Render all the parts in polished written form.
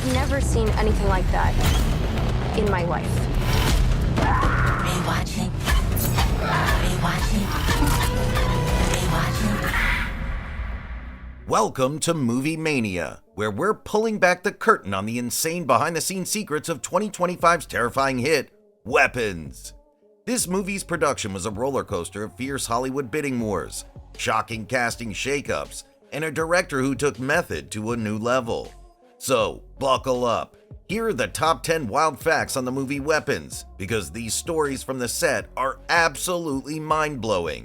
I've never seen anything like that in my life. Rewatching. Rewatching. Rewatching. Welcome to MovieMania, where we're pulling back the curtain on the insane behind-the-scenes secrets of 2025's terrifying hit, Weapons. This movie's production was a roller coaster of fierce Hollywood bidding wars, shocking casting shakeups, and a director who took method to a new level. So, buckle up. Here are the top 10 wild facts on the movie Weapons, because these stories from the set are absolutely mind-blowing.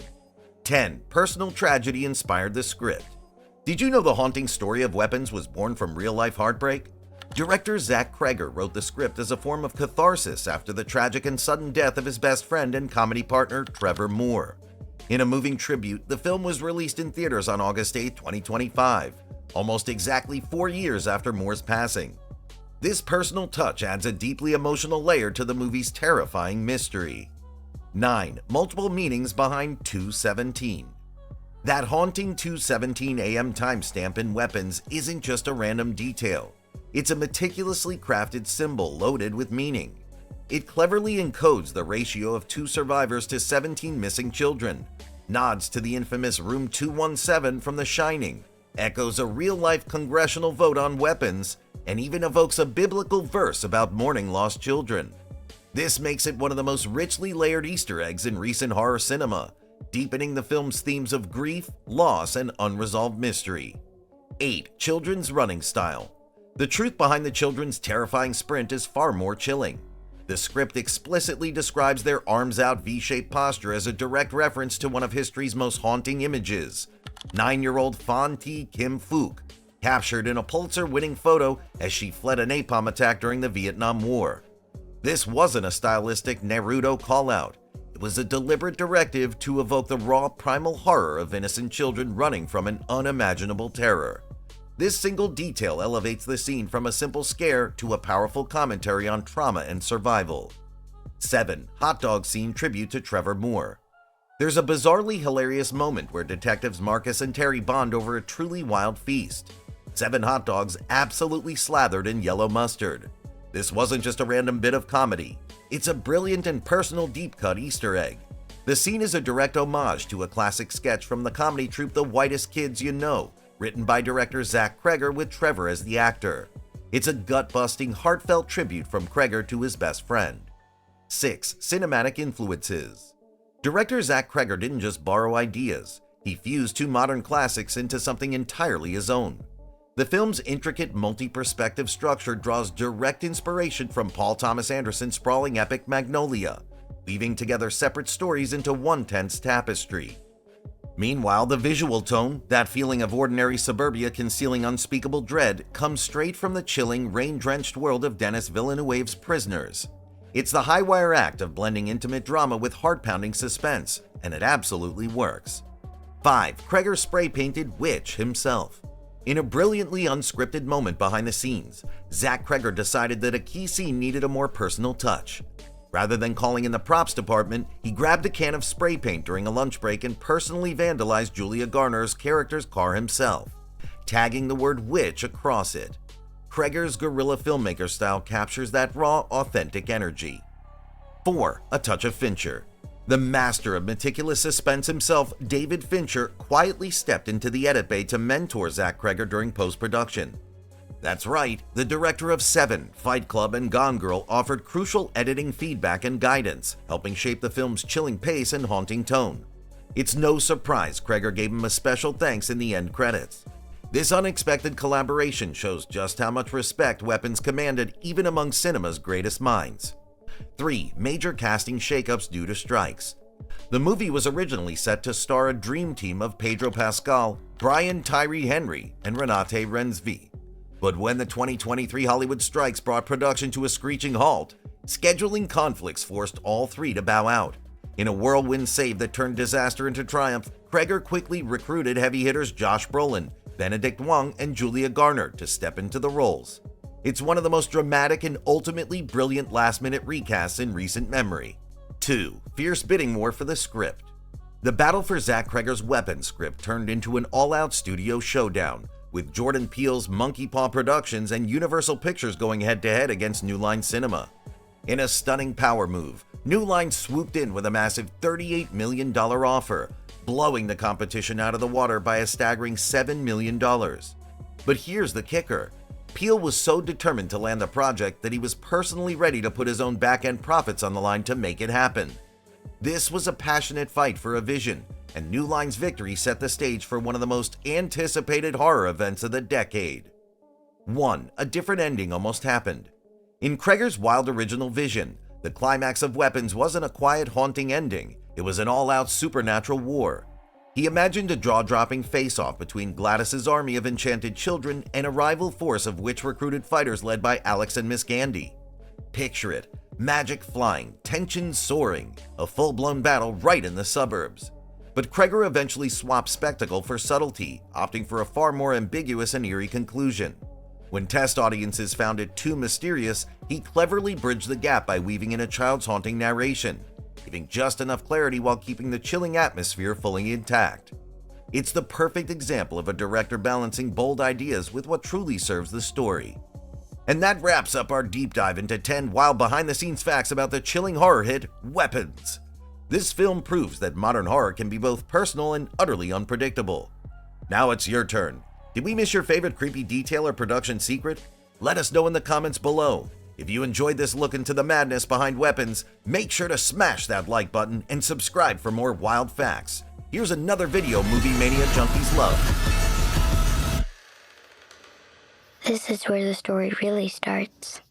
10. Personal tragedy inspired the script. Did you know the haunting story of Weapons was born from real-life heartbreak? Director Cregger wrote the script as a form of catharsis after the tragic and sudden death of his best friend and comedy partner, Trevor Moore. In a moving tribute, the film was released in theaters on August 8, 2025, almost exactly 4 years after Moore's passing. This personal touch adds a deeply emotional layer to the movie's terrifying mystery. 9. Multiple meanings behind 2:17. That haunting 2:17 a.m. timestamp in Weapons isn't just a random detail. It's a meticulously crafted symbol loaded with meaning. It cleverly encodes the ratio of 2 survivors to 17 missing children, nods to the infamous Room 217 from The Shining, echoes a real-life congressional vote on weapons, and even evokes a biblical verse about mourning lost children. This makes it one of the most richly layered Easter eggs in recent horror cinema, deepening the film's themes of grief, loss, and unresolved mystery. 8. Children's running style. The truth behind the children's terrifying sprint is far more chilling. The script explicitly describes their arms-out V-shaped posture as a direct reference to one of history's most haunting images, 9-year-old Phan Thi Kim Phuc, captured in a Pulitzer-winning photo as she fled a napalm attack during the Vietnam War. This wasn't a stylistic Naruto call-out. It was a deliberate directive to evoke the raw primal horror of innocent children running from an unimaginable terror. This single detail elevates the scene from a simple scare to a powerful commentary on trauma and survival. 7. Hot dog scene tribute to Trevor Moore. There's a bizarrely hilarious moment where detectives Marcus and Terry bond over a truly wild feast. 7 hot dogs absolutely slathered in yellow mustard. This wasn't just a random bit of comedy. It's a brilliant and personal deep-cut Easter egg. The scene is a direct homage to a classic sketch from the comedy troupe The Whitest Kids You Know, written by director Cregger with Trevor as the actor. It's a gut-busting, heartfelt tribute from Cregger to his best friend. 6. Cinematic influences. Director Cregger didn't just borrow ideas. He fused 2 modern classics into something entirely his own. The film's intricate multi-perspective structure draws direct inspiration from Paul Thomas Anderson's sprawling epic Magnolia, weaving together separate stories into one tense tapestry. Meanwhile, the visual tone, that feeling of ordinary suburbia concealing unspeakable dread, comes straight from the chilling, rain-drenched world of Denis Villeneuve's Prisoners. It's the high-wire act of blending intimate drama with heart-pounding suspense, and it absolutely works. 5. Cregger spray-painted Witch himself. In a brilliantly unscripted moment behind the scenes, Cregger decided that a key scene needed a more personal touch. Rather than calling in the props department, he grabbed a can of spray paint during a lunch break and personally vandalized Julia Garner's character's car himself, tagging the word witch across it. Cregger's guerrilla filmmaker style captures that raw, authentic energy. 4. A touch of Fincher. The master of meticulous suspense himself, David Fincher, quietly stepped into the edit bay to mentor Cregger during post-production. That's right, the director of Seven, Fight Club, and Gone Girl offered crucial editing feedback and guidance, helping shape the film's chilling pace and haunting tone. It's no surprise Cregger gave him a special thanks in the end credits. This unexpected collaboration shows just how much respect Weapons commanded even among cinema's greatest minds. 3. Major casting shakeups due to strikes. The movie was originally set to star a dream team of Pedro Pascal, Brian Tyree Henry, and Renate Reinsve. But when the 2023 Hollywood strikes brought production to a screeching halt, scheduling conflicts forced all 3 to bow out. In a whirlwind save that turned disaster into triumph, Cregger quickly recruited heavy hitters Josh Brolin, Benedict Wong, and Julia Garner to step into the roles. It's one of the most dramatic and ultimately brilliant last-minute recasts in recent memory. 2. Fierce bidding war for the script. The battle for Cregger's Weapons script turned into an all-out studio showdown, with Jordan Peele's Monkey Paw Productions and Universal Pictures going head-to-head against New Line Cinema. In a stunning power move, New Line swooped in with a massive $38 million offer, blowing the competition out of the water by a staggering $7 million. But here's the kicker. Peele was so determined to land the project that he was personally ready to put his own back-end profits on the line to make it happen. This was a passionate fight for a vision, and New Line's victory set the stage for one of the most anticipated horror events of the decade. 1. A different ending almost happened. In Cregger's wild original vision, the climax of Weapons wasn't a quiet, haunting ending, it was an all-out supernatural war. He imagined a jaw-dropping face-off between Gladys's army of enchanted children and a rival force of witch recruited fighters led by Alex and Miss Gandy. Picture it, magic flying, tension soaring, a full-blown battle right in the suburbs. But Cregger eventually swapped spectacle for subtlety, opting for a far more ambiguous and eerie conclusion. When test audiences found it too mysterious, he cleverly bridged the gap by weaving in a child's haunting narration, giving just enough clarity while keeping the chilling atmosphere fully intact. It's the perfect example of a director balancing bold ideas with what truly serves the story. And that wraps up our deep dive into 10 wild behind-the-scenes facts about the chilling horror hit, Weapons. This film proves that modern horror can be both personal and utterly unpredictable. Now it's your turn. Did we miss your favorite creepy detail or production secret? Let us know in the comments below. If you enjoyed this look into the madness behind Weapons, make sure to smash that like button and subscribe for more wild facts. Here's another video MovieMania junkies love. This is where the story really starts.